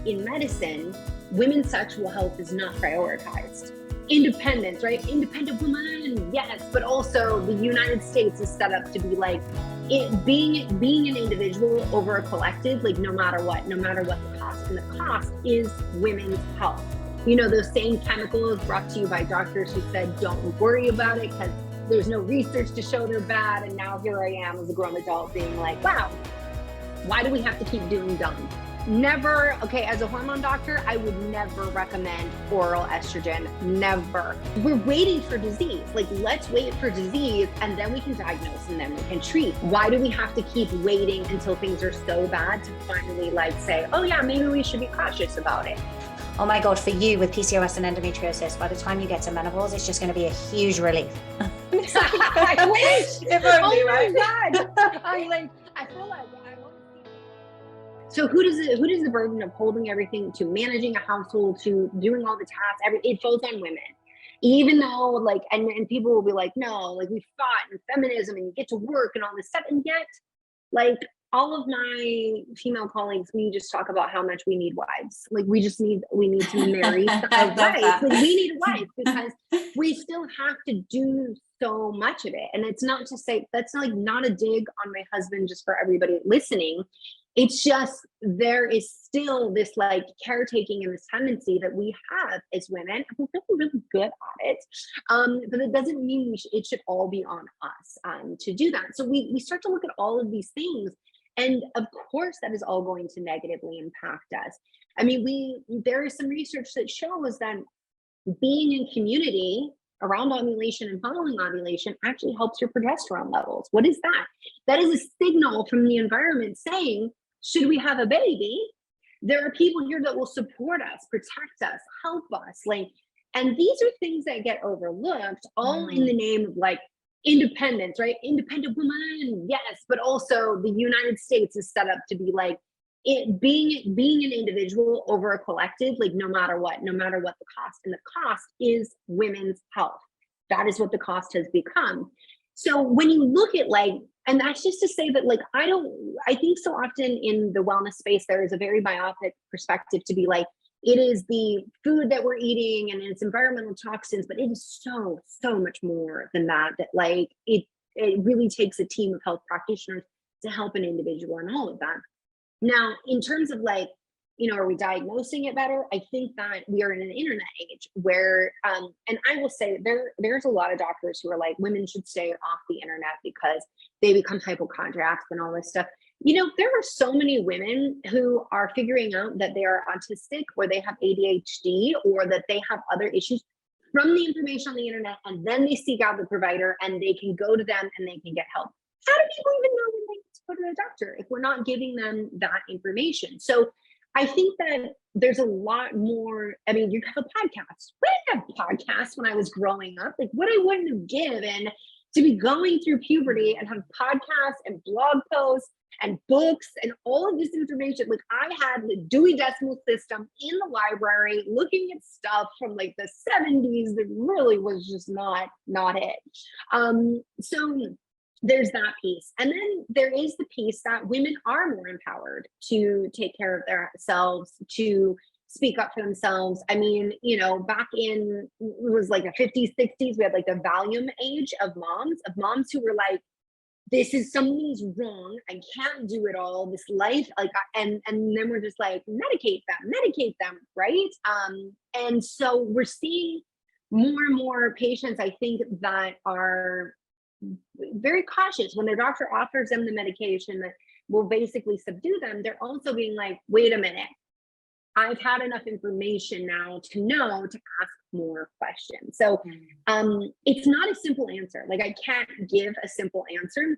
in medicine, women's sexual health is not prioritized. Independence, right? Independent woman, yes, but also the United States is set up to be like being an individual over a collective, like no matter what the cost, and the cost is women's health. You know, those same chemicals brought to you by doctors who said don't worry about it because there's no research to show they're bad, and now here I am as a grown adult being like, wow, why do we have to keep doing dumb? Never, okay, as a hormone doctor, I would never recommend oral estrogen, never. We're waiting for disease. Like, let's wait for disease and then we can diagnose and then we can treat. Why do we have to keep waiting until things are so bad to finally like say, oh yeah, maybe we should be cautious about it? Oh my God, for you with PCOS and endometriosis, by the time you get to menopause, it's just going to be a huge relief. I wish. If only, oh right? my God. I feel like so who does the burden of holding everything, to managing a household, to doing all the tasks, it falls on women. Even though like, and people will be like, no, like we fought in feminism and you get to work and all this stuff. And yet like all of my female colleagues, we just talk about how much we need wives. Like we need to marry a wife. Like we need a wife because we still have to do so much of it. And it's not to say, that's like not a dig on my husband, just for everybody listening. It's just, there is still this like caretaking and this tendency that we have as women, and we're really, really good at it. But it doesn't mean it should all be on us to do that. So we start to look at all of these things. And of course, that is all going to negatively impact us. I mean, there is some research that shows that being in community around ovulation and following ovulation actually helps your progesterone levels. What is that? That is a signal from the environment saying, should we have a baby, there are people here that will support us, protect us, help us. Like, and these are things that get overlooked, all in the name of like independence, right? Independent woman, yes, but also the United States is set up to be like being an individual over a collective, like no matter what the cost, and the cost is women's health. That is what the cost has become. So when you look at like, and that's just to say that like, I think so often in the wellness space, there is a very myopic perspective to be like, it is the food that we're eating and it's environmental toxins, but it is so much more than that, that like, it really takes a team of health practitioners to help an individual and all of that. Now, in terms of like, you know, are we diagnosing it better? I think that we are in an internet age where, and I will say there's a lot of doctors who are like, women should stay off the internet because they become hypochondriacs and all this stuff. You know, there are so many women who are figuring out that they are autistic or they have ADHD or that they have other issues from the information on the internet, and then they seek out the provider and they can go to them and they can get help. How do people even know when they need to go to the doctor if we're not giving them that information? So I think that there's a lot more. I mean, you have a podcast. We didn't have podcasts when I was growing up. Like what I wouldn't have given to be going through puberty and have podcasts and blog posts and books and all of this information. Like I had the Dewey Decimal System in the library looking at stuff from like the 70s that really was just not it. So there's that piece. And then there is the piece that women are more empowered to take care of themselves, to speak up for themselves. I mean, you know, back in, it was like the 50s, 60s, we had like the Valium age of moms who were like, this is, something's wrong. I can't do it all. This life, like, and then we're just like, medicate them, right? And so we're seeing more and more patients, I think, that are very cautious when their doctor offers them the medication that will basically subdue them. They're also being like, wait a minute, I've had enough information now to know to ask more questions. So it's not a simple answer. Like I can't give a simple answer.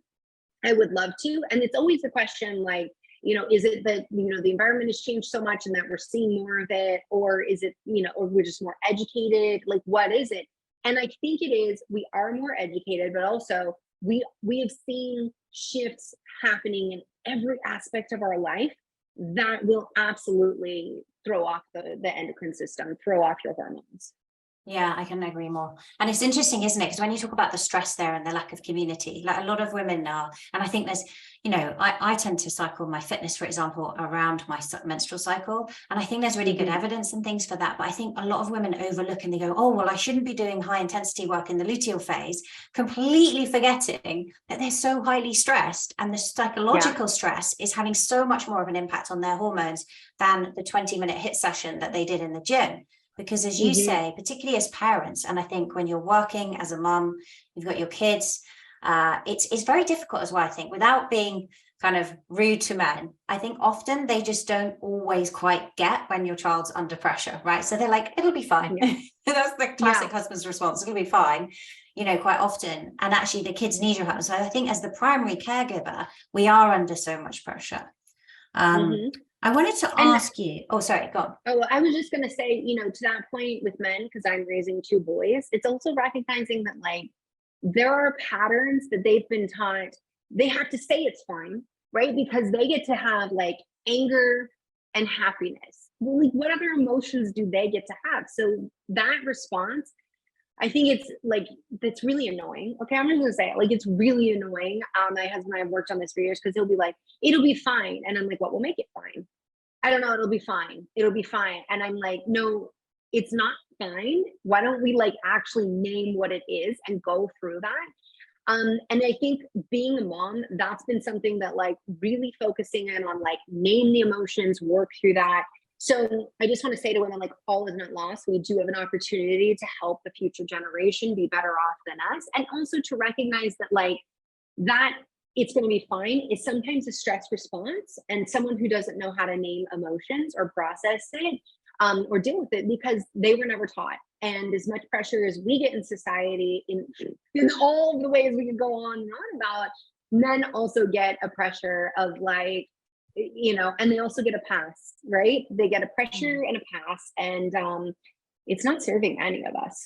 I would love to. And it's always a question like, you know, is it that, you know, the environment has changed so much and that we're seeing more of it? Or is it, you know, or we're just more educated? Like, what is it? And I think it is, we are more educated, but also we have seen shifts happening in every aspect of our life that will absolutely throw off the endocrine system, throw off your hormones. Yeah, I couldn't agree more. And it's interesting, isn't it? Because when you talk about the stress there and the lack of community, like a lot of women are, and I think there's, I tend to cycle my fitness, for example, around my menstrual cycle. And I think there's really good evidence and things for that. But I think a lot of women overlook and they go, oh, well, I shouldn't be doing high intensity work in the luteal phase, completely forgetting that they're so highly stressed. And the psychological stress is having so much more of an impact on their hormones than the 20-minute HIIT session that they did in the gym. Because as you say, particularly as parents, and I think when you're working as a mum, you've got your kids, it's very difficult as well, I think, without being kind of rude to men. I think often they just don't always quite get when your child's under pressure, right? So they're like, it'll be fine. Yeah. That's the classic husband's response. It'll be fine, quite often. And actually the kids need your help. So I think as the primary caregiver, we are under so much pressure. I wanted to ask you, sorry, go on. Oh, I was just going to say, to that point with men, because I'm raising 2 boys, it's also recognizing that like there are patterns that they've been taught they have to say it's fine, right? Because they get to have like anger and happiness. Well, like what other emotions do they get to have? So that response, I think it's like, that's really annoying. Okay, I'm just gonna say it. Like, it's really annoying. My husband and I have worked on this for years because he'll be like, it'll be fine. And I'm like, what will make it fine? I don't know, it'll be fine. It'll be fine. And I'm like, no, it's not fine. Why don't we like actually name what it is and go through that? And I think being a mom, that's been something that like really focusing in on like name the emotions, work through that. So I just want to say to women, like, all is not lost. We do have an opportunity to help the future generation be better off than us. And also to recognize that like that it's going to be fine is sometimes a stress response, and someone who doesn't know how to name emotions or process it or deal with it because they were never taught. And as much pressure as we get in society in all of the ways we could go on and on about, men also get a pressure of like, and they also get a pass, right? They get a pressure and a pass, and it's not serving any of us.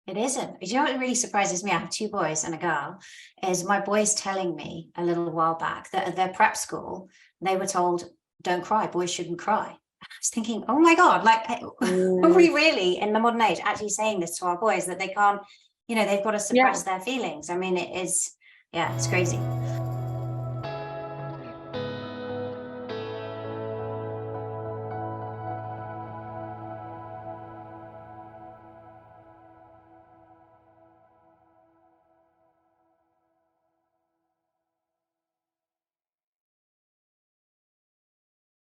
It isn't. You know what really surprises me? I have 2 boys and a girl. Is my boys telling me a little while back that at their prep school, they were told, don't cry, boys shouldn't cry. I was thinking, oh my God, like, are we really in the modern age actually saying this to our boys that they can't, they've got to suppress their feelings? I mean, it is, it's crazy.